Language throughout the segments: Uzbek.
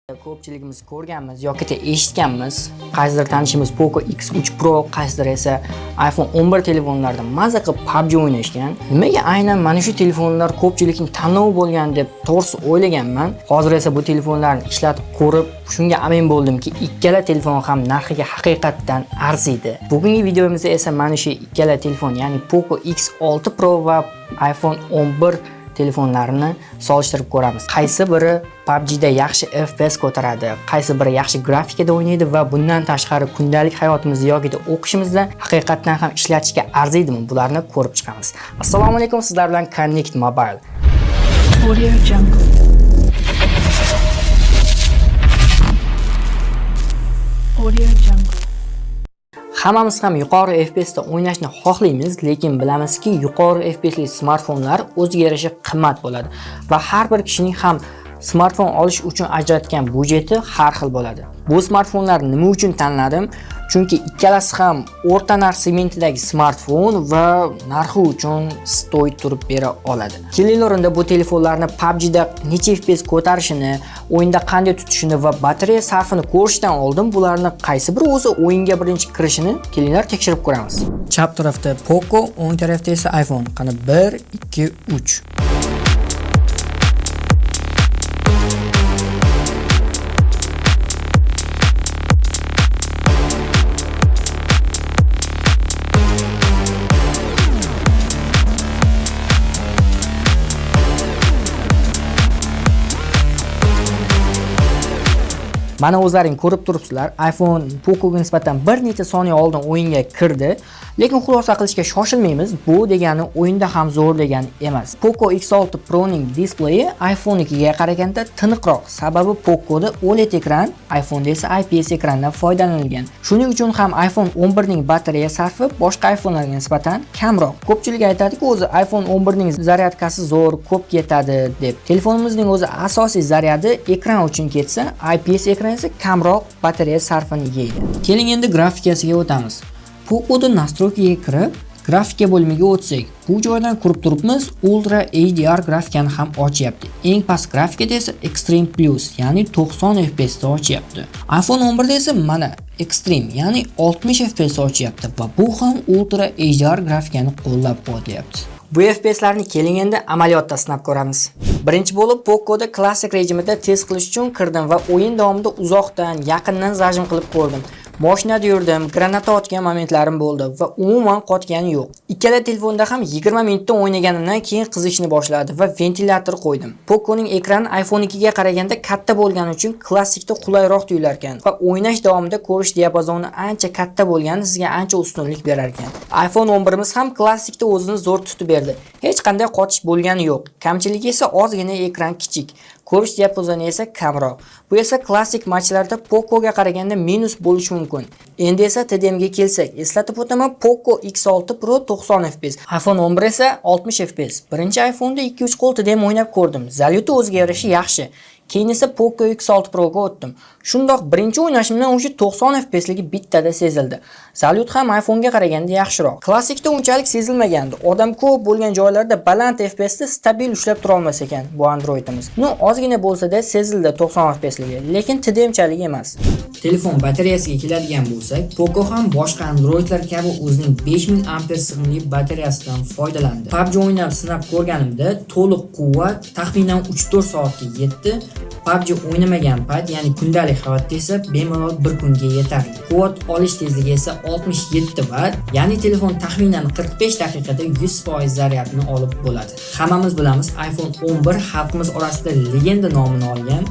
Ko'pchiligimiz ko'rganmiz yoki eshitganmiz. Qaysidir tanishimiz Poco X3 Pro, qaysidir esa iPhone 11 telefonlarida maza qilib PUBG o'ynashgan. Nimaga aynan mana shu telefonlar ko'pchilikning tanlovi bo'lgan deb to'g'risi o'ylaganman. Hozir esa bu telefonlarni ishlatib ko'rib, shunga amin bo'ldimki, ikkala telefon ham narxiga haqiqatan arziydi. Bugungi videomizda esa mana shu ikkala telefon, ya'ni Poco X6 Pro va iPhone 11 telefonlarini solishtirib ko'ramiz. Qaysi biri PUBG da yaxshi FPS ko'taradi, qaysi biri yaxshi grafikada o'ynaydi va bundan tashqari kundalik hayotimizda yoki o'qishimizda haqiqatan ham ishlatishga arziydimi? Bularni ko'rib chiqamiz. Assalomu alaykum, sizlar bilan Connect Mobile. Audio Jungle. Audio Jungle. Hammamiz ham yuqori FPS da o'ynashni xohlaymiz, lekin bilamizki, yuqori FPS li smartfonlar o'ziga yarasha qimmat bo'ladi va har bir kishining ham smartfon olish uchun ajratgan budjeti har xil bo'ladi. Bu smartfonlar nima uchun tanladim? Chunki ikkalasi ham o'rta narx segmentidagi smartfon va narxi uchun stoy turib bera oladi. Keling o'rinda bu telefonlarni PUBG da necha FPS ko'tarishini, o'yinda qanday tutishini va batareya sarfini ko'rishdan oldin bularni qaysi biri o'zi o'yinga birinchi kirishini kelinglar tekshirib ko'ramiz. Chap tarafda Poco, o'ng tarafda esa iPhone. Qani 1, 2, 3. Mana o'zlaring ko'rib turibsizlar, iPhone Pocoga nisbatan bir necha soniya oldin o'yinga kirdi, lekin xulosa qilishga shoshilmaymiz. Bu degani o'yinda ham zo'r degani emas. Poco X6 Pro ning displeyi iPhone 2ga qaraganda tiniqroq, sababi Pocoda OLED ekran, iPhone'da esa IPS ekrandan foydalanilgan. Shuning uchun ham iPhone 11 ning batareya sarfi boshqa iPhone'larga nisbatan kamroq. Ko'pchilik aytadi-ku, o'zi iPhone 11 ning zaryadkasi zo'r, ko'p ketadi deb. Telefonimizning o'zi asosiy zaryadi ekran uchun ketsa, IPS ekran esa kamroq batareya sarfini yeydi. Keling endi grafikasiga o'tamiz. Pocoda nastroykaga kirib, grafika bo'limiga o'tsak, bu joydan ko'rib turibmiz, Ultra HDR grafikani ham ochyapti. Eng past grafikada esa Extreme Plus, ya'ni 90 FPS da ochyapti. iPhone 11 da esa mana Extreme, ya'ni 60 FPS ochyapti va bu ham Ultra HDR grafikani qo'llab-quvvatlayapti. Bu FPS'larni keling endi amaliyotda sinab ko'ramiz. Birinchi bo'lib Pocoda klassik rejimida test qilish uchun kirdim va o'yin davomida uzoqdan, yaqindan zajm qilib ko'rdim. Mashinada yurdim, granata otgan momentlarim bo'ldi va umuman qotgani yo'q. Ikkala telefonda ham 20 minutdan o'ynaganimdan keyin qizishni boshladi va ventilyator qo'ydim. Poconing ekrani iPhone 2ga qaraganda katta bo'lgani uchun klassikda qulayroq tuyular ekan va o'ynash davomida ko'rish diapazoni ancha katta bo'lgani sizga ancha ustunlik berar ekan. iPhone 11 miz ham klassikda o'zini zo'r tutib berdi. Hech qanday qotish bo'lgani yo'q. Kamchiligi esa ozgina ekran kichik. Ko'rish diapazoni esa kamroq. Bu esa klassik matchlarda Pocoga qaraganda minus bo'lishi mumkin. Endi esa TDM ga kelsak, eslatib o'taman, Poco X6 Pro 90 FPS, iPhone 11 esa 60 FPS. Birinchi iPhone'da 2-3 qo'l TDM o'ynab ko'rdim. Zalyuti o'ziga yarasha yaxshi. Keyin esa Poco X6 Pro ga o'tdim. Shundoq birinchi o'ynashimdan o'sha 90 FPS ligi bittada sezildi. Zalyut ham iPhone ga qaraganda yaxshiroq. Klassikda unchalik sezilmagandi. Odam ko'p bo'lgan joylarda baland FPS da stabil ushlab tura olmas ekan bu Androidimiz. Ozgina bo'lsa-da sezildi 90 FPS ligi, lekin TDMchalik emas. Telefon batareyasiga keladigan bo'lsak, Poco ham boshqa Androidlar kabi o'zining 5000 ampere sig'imli batareyasidan foydalandi. PUBG o'ynab sinab ko'rganimda to'liq quvvat taxminan 3-4 soatga yetdi. PUBG o'ynamagan payt, ya'ni kundalik holatda esa bemalol 1 kunga yetarli. Quvvat olish tezligi esa 67 Watt, ya'ni telefon taxminan 45 daqiqada 100% zaryadni olib bo'ladi. Hammamiz bilamiz, iPhone 11 xalqimiz orasida legenda nomini olgan.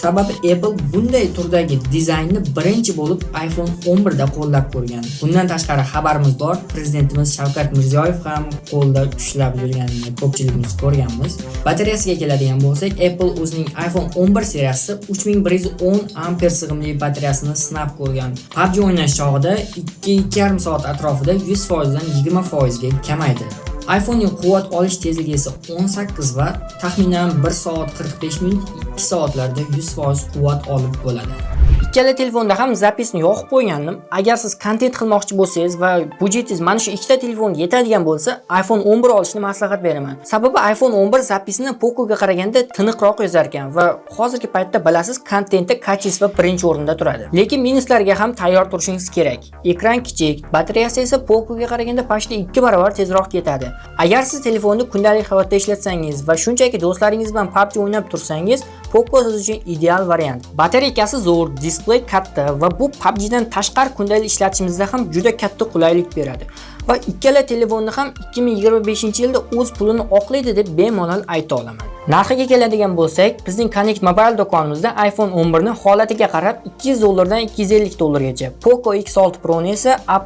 Sababi Apple bunday turdagi dizaynni birinchi bo'lib iPhone 11 da qo'llab ko'rgan. Bundan tashqari xabarimiz bor, prezidentimiz Shavkat Mirziyoyev ham qo'lda ushlab yurganini ko'pchiligimiz ko'rganmiz. Batareyasiga keladigan bo'lsak, Apple o'zining iPhone 11 seriyasida 3110 ampere sig'imli batareyasini sinab ko'rgan. PUBG o'ynash chog'ida 2-2,5 soat atrofida 100% dan 20% ga kamaydi. iPhonening quvvat olish tezligi esa 18 Watt, taxminan 1 soat 45 minut 2 soatlarda 100% quvvat olib bo'ladi. Ikkala telefonda ham zapisni yoqib qo'ygandim. Agar siz kontent qilmoqchi bo'lsangiz va budjetingiz mana shu ikkita telefonga yetadigan bo'lsa, iPhone 11 olishni maslahat beraman. Sababi iPhone 11 zapisni Poco'ga qaraganda tiniqroq yozar ekan va hozirgi paytda bilasiz, kontentda kачество birinchi o'rinda turadi. Lekin minuslarga ham tayyor turishingiz kerak. Ekran kichik, batareyasi esa Poco'ga qaraganda почти 2 barobar tezroq ketadi. Agar siz telefonni kundalik hayotda ishlatsangiz va shunchaki do'stlaringiz bilan PUBG o'ynab tursangiz, Poco siz uchun ideal variant. Batareykasi zo'r, displey katta va bu PUBG dan tashqari kundalik ishlatishimizda ham juda katta qulaylik beradi. Va ikkala telefonni ham 2025-yilda o'z pulini oqlaydi deb bemalol ayta olaman. Narxiga keladigan bo'lsak, bizning Connect Mobile do'konimizda iPhone 11 ni holatiga qarab $200 dan $250 gacha. Poco X6 Pro esa A+,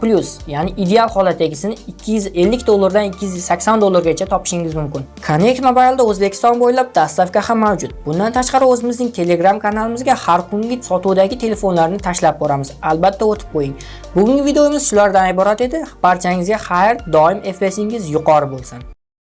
ya'ni ideal holatdagisini $250 dan $280 gacha topishingiz mumkin. Connect Mobile'da O'zbekiston bo'ylab dastavka ham mavjud. Bundan tashqari o'zimizning Telegram kanalimizga har kungi sotuvdagi telefonlarni tashlab boramiz. Albatta o'tib qo'ying. Bugungi videomiz shulardan iborat edi. Barchangizga xayr, doim FPS'ingiz yuqori bo'lsin.